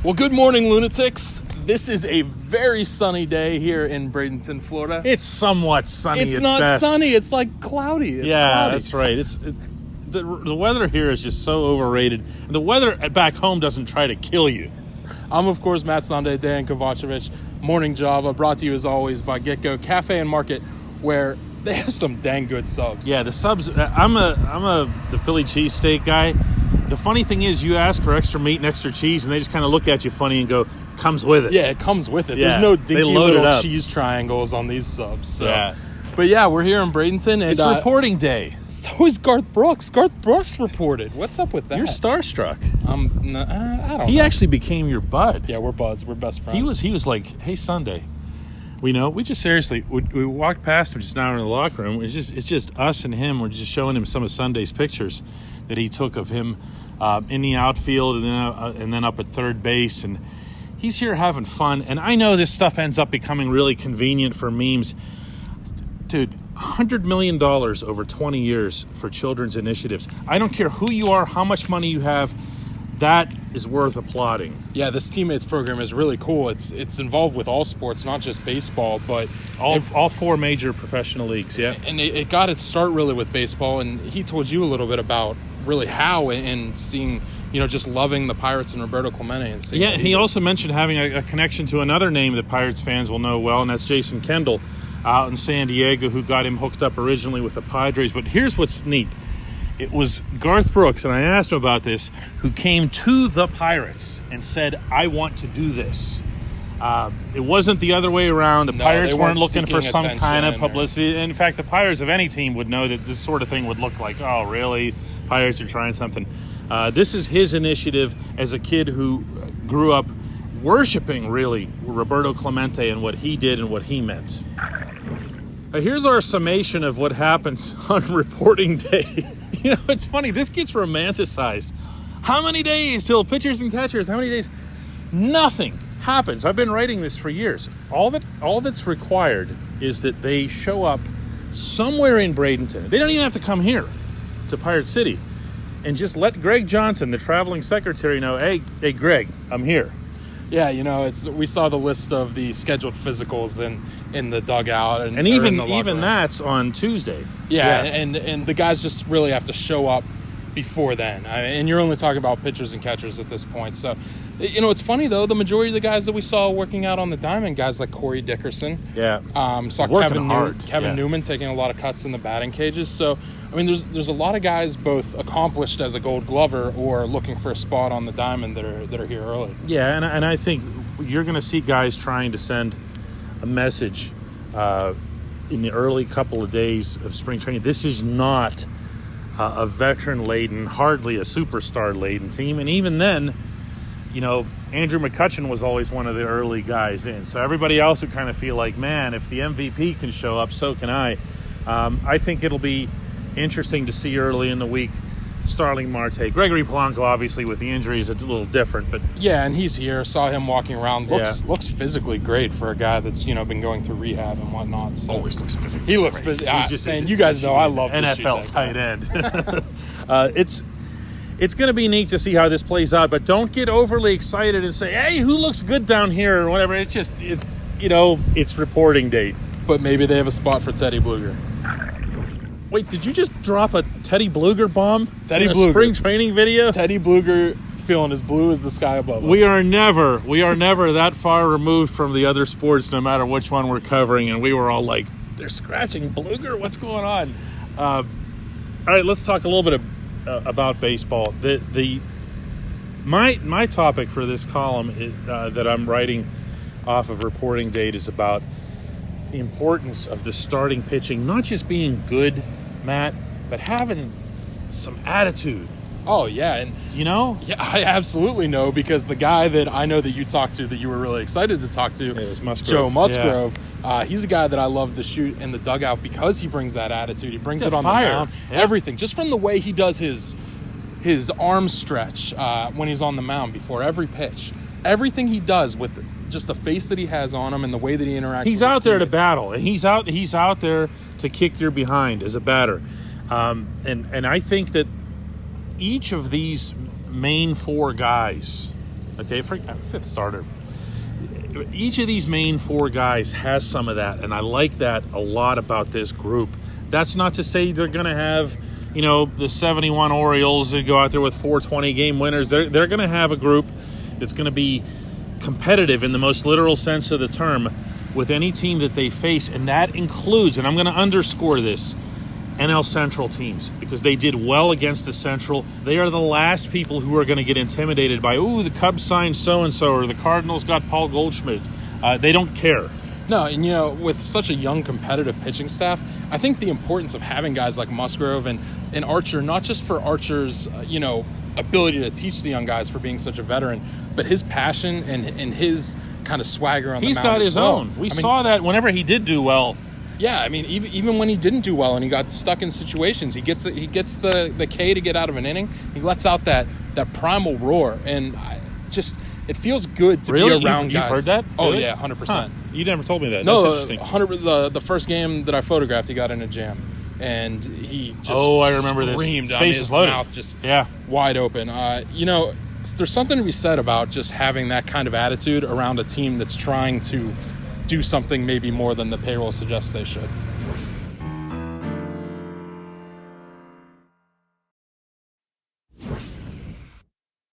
Well, good morning, lunatics. This is a very sunny day here in Bradenton, Florida. It's somewhat sunny. It's not best. sunny. It's like cloudy. It's cloudy. That's right. The weather here is just so overrated. The weather back home doesn't try to kill you. I'm, of course, Matt Sunday, Dan Kovacevic. Morning Java, brought to you as always by Get-Go Cafe and Market, where they have some dang good subs. Yeah, the subs. I'm the Philly cheesesteak guy. The funny thing is, you ask for extra meat and extra cheese, and they just kind of look at you funny and go, "Comes with it." Yeah, it comes with it. Yeah, There's no dinky little up. cheese triangles on these subs. So. Yeah. But yeah, we're here in Bradenton. And, It's reporting day. So is Garth Brooks. Garth Brooks reported. What's up with that? You're starstruck. I don't know. He actually became your bud. Yeah, we're buds. We're best friends. He was like, "Hey, Sunday." We just seriously, we walked past him just now in the locker room. It's just us and him. We're just showing him some of Sunday's pictures that he took of him in the outfield and then up at third base. And he's here having fun. And I know this stuff ends up becoming really convenient for memes. Dude, $100 million over 20 years for children's initiatives. I don't care who you are, how much money you have. That is worth applauding. Yeah, this Teammates program is really cool. It's involved with all sports, not just baseball, but all four major professional leagues, yeah. And it got its start really with baseball, and he told you a little bit about really how and seeing, just loving the Pirates and Roberto Clemente. And seeing yeah, he also mentioned having a connection to another name that Pirates fans will know well, and that's Jason Kendall out in San Diego, who got him hooked up originally with the Padres. But here's what's neat. It was Garth Brooks, and I asked him about this, who came to the Pirates and said, "I want to do this." It wasn't the other way around. The Pirates weren't looking for some kind of publicity. In fact, the Pirates of any team would know that this sort of thing would look like, oh, really? Pirates are trying something. This is his initiative as a kid who grew up worshiping, really, Roberto Clemente and what he did and what he meant. Here's our summation of what happens on reporting day. It's funny. This gets romanticized. How many days till pitchers and catchers? How many days? Nothing happens. I've been writing this for years. All that's required is that they show up somewhere in Bradenton. They don't even have to come here to Pirate City. And just let Greg Johnson, the traveling secretary, know, hey, Greg, I'm here. Yeah, we saw the list of the scheduled physicals in the dugout, and even that's on Tuesday. Yeah. And the guys just really have to show up before then. And you're only talking about pitchers and catchers at this point. So, it's funny though. The majority of the guys that we saw working out on the diamond, guys like Corey Dickerson, saw Kevin Newman taking a lot of cuts in the batting cages. So, there's a lot of guys both accomplished as a Gold Glover or looking for a spot on the diamond that are here early. Yeah, and I think you're going to see guys trying to send a message in the early couple of days of spring training. This is not a veteran-laden, hardly a superstar-laden team. And even then, Andrew McCutchen was always one of the early guys in. So everybody else would kind of feel like, man, if the MVP can show up, so can I. I think it'll be interesting to see early in the week Starling Marte. Gregory Polanco, obviously, with the injury is a little different, but yeah, and he's here. Saw him walking around. Looks physically great for a guy that's been going through rehab and whatnot. So always looks physically. He looks physically. And you guys know I love NFL tight end. It's going to be neat to see how this plays out, but don't get overly excited and say, "Hey, who looks good down here?" or whatever. It's just it's reporting date. But maybe they have a spot for Teddy Bluger. Wait, did you just drop a Teddy Bluger bomb? Teddy in a Bluger spring training video? Teddy Bluger feeling as blue as the sky above us. We are never that far removed from the other sports, no matter which one we're covering, and we were all like, "They're scratching Bluger? What's going on?" All right, let's talk a little bit about baseball. My topic for this column is, that I'm writing off of reporting date is about the importance of the starting pitching, not just being good, Matt, but having some attitude. Oh, yeah. And Yeah, I absolutely know, because the guy that I know that you talked to that you were really excited to talk to, Joe Musgrove, he's a guy that I love to shoot in the dugout because he brings that attitude. He brings it on fire. the mound. Yeah. Everything. Just from the way he does his arm stretch when he's on the mound before every pitch. Everything he does with just the face that he has on him and the way that he interacts. He's with out his there to teammates. battle, and he's out there to kick your behind as a batter. And I think that each of these main four guys Okay, fifth starter. Each of these main four guys has some of that, and I like that a lot about this group. That's not to say they're going to have, the 71 Orioles that go out there with 420 game winners. They're going to have a group that's going to be competitive in the most literal sense of the term with any team that they face, and that includes, and I'm going to underscore this, NL Central teams, because they did well against the Central. They are the last people who are going to get intimidated by, the Cubs signed so-and-so, or the Cardinals got Paul Goldschmidt. They don't care. No, and with such a young competitive pitching staff, I think the importance of having guys like Musgrove and Archer, not just for Archer's, ability to teach the young guys for being such a veteran, but his passion and his kind of swagger on the mound. He's got his own. We saw that whenever he did do well. Yeah, I mean, even when he didn't do well and he got stuck in situations, he gets the K to get out of an inning. He lets out that primal roar, and it feels good to be around guys. You've heard that? Oh, really? yeah, 100%. Huh. You never told me that. No, That's interesting. 100%. The first game that I photographed, he got in a jam, and he just I remember screamed. this. I mean, Space his is loaded. mouth just Yeah. wide open. There's something to be said about just having that kind of attitude around a team that's trying to do something maybe more than the payroll suggests they should.